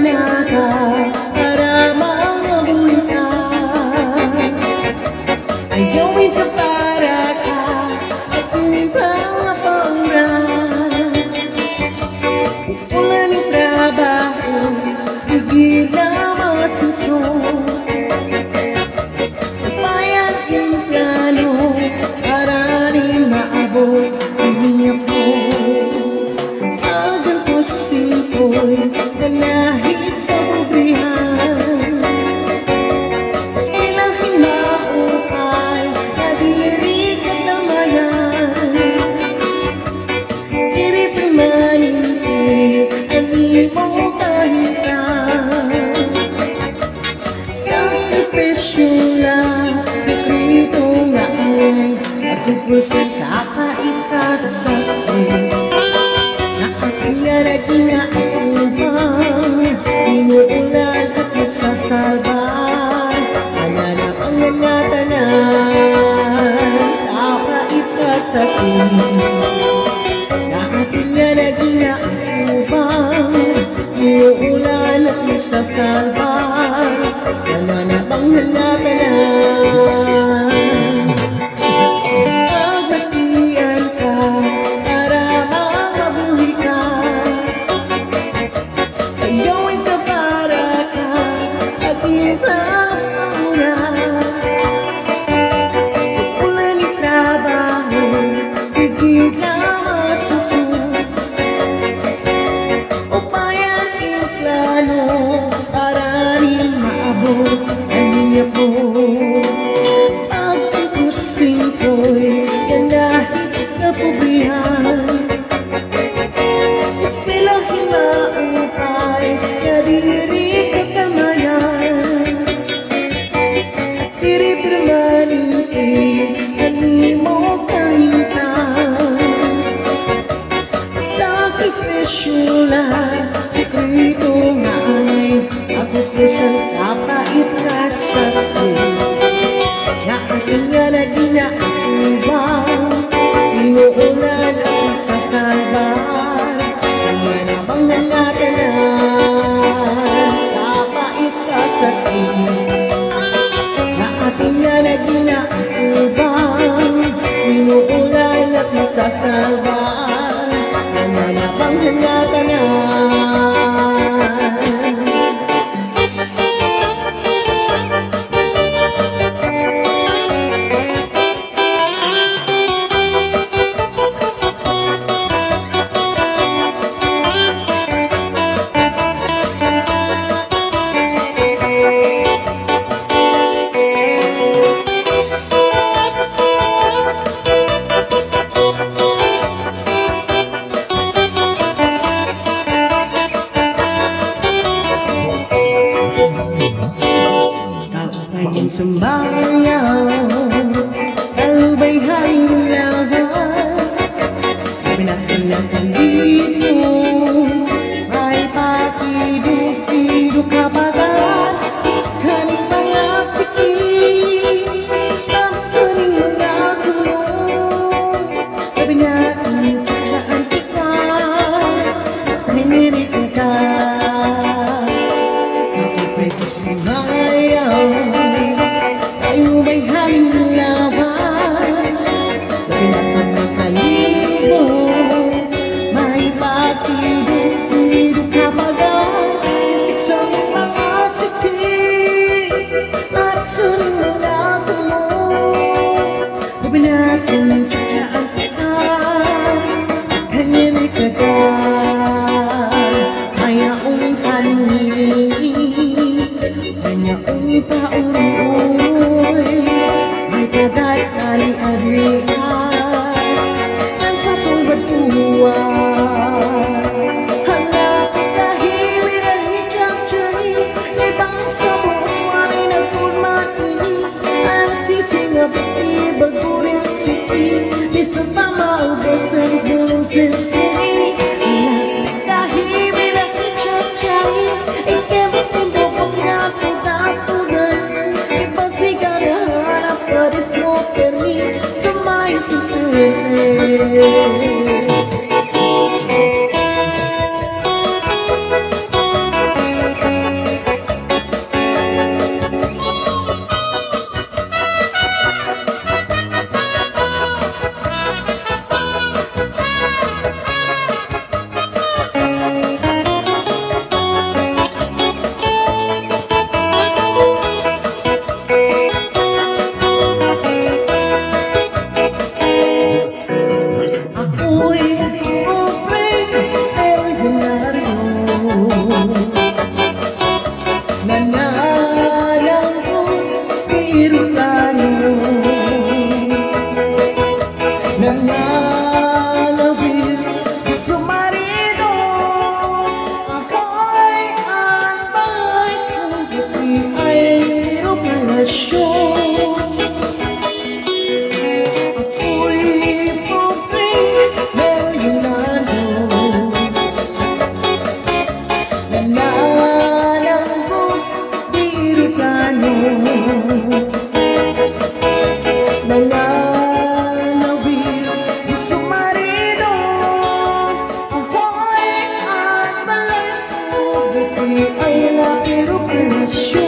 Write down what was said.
ka para mabuhay ka. Ayawin ka para ka aking papaura. Pupulan ng trabaho, sige lang masusok. Upayan yung plano para rin maabot ang hinya ko. Agang pusing ko'y nanahit kabubrihan. Maski lang hinaupay, nadiri ka tamayan. Diri permanente, ang imo kahitan. Sakripisyo lang, sekreto nga ay nagpupusan kakait ka sa akin. Inuulan at nagsasalbay, hananap ang nangatanan. Kapait ka sa akin, na ating naging naubang. Inuulan at nagsasalbay, hananap ang nangatanan. Pagbatian ka para mabuhay ka. Ayawin ka para ka aking papaura. Pupulan ng trabaho, sige lang masusok. Upayan yung plano para rin maabot ang linya ko. Pagtapusing ko'y ganahit kapubrihan. Istilahin maupay, nadiri ka tamayan. Diri permanente, ang imo kahintan. Sakripisyo lang, sekreto nga ay agupusan kapait ka sa akin. Na aking nga naging naubang, inuulan at nagsasalbay. Hananapang nangatanan, kapait ka sa akin. Na ating nga naging naubang, inuulan at nagsasalbay. Hananapang nangatanan. Ang sumbayaw, kalubay haring labas. Pinagpinagkan dito, may pakiduk-iduk kapagan. Haning mga sikip, taksaning mga kulong. Sabi niya ang tsatsaan kita, ninirit ka. Kalubay ka sumbayaw, tayo ba'y haring labas? Pinagpapagkan dito, may pakiduk-iduk kapagan. Iksang mga sikip, taksaning mga kulong. Sabi natin ang tsatsaan kita, ninirit ka. Hayaong tanungin, hayaong pauri-uri. May kagat kali-adlian, ang katungad tuwan. Hanap kahimir ang hijab-jay, may bangin sa bukas wari nagkurmain. Ang titingap ibagurin siki, di sa tama ubasan bulong sinsini. Hanap kahimir ang hijab-jay, ikemit ng bubok na pagkatugan. Ipasigaw na hanap ka dismo permi sa may sipin. Di ay la quiero que nació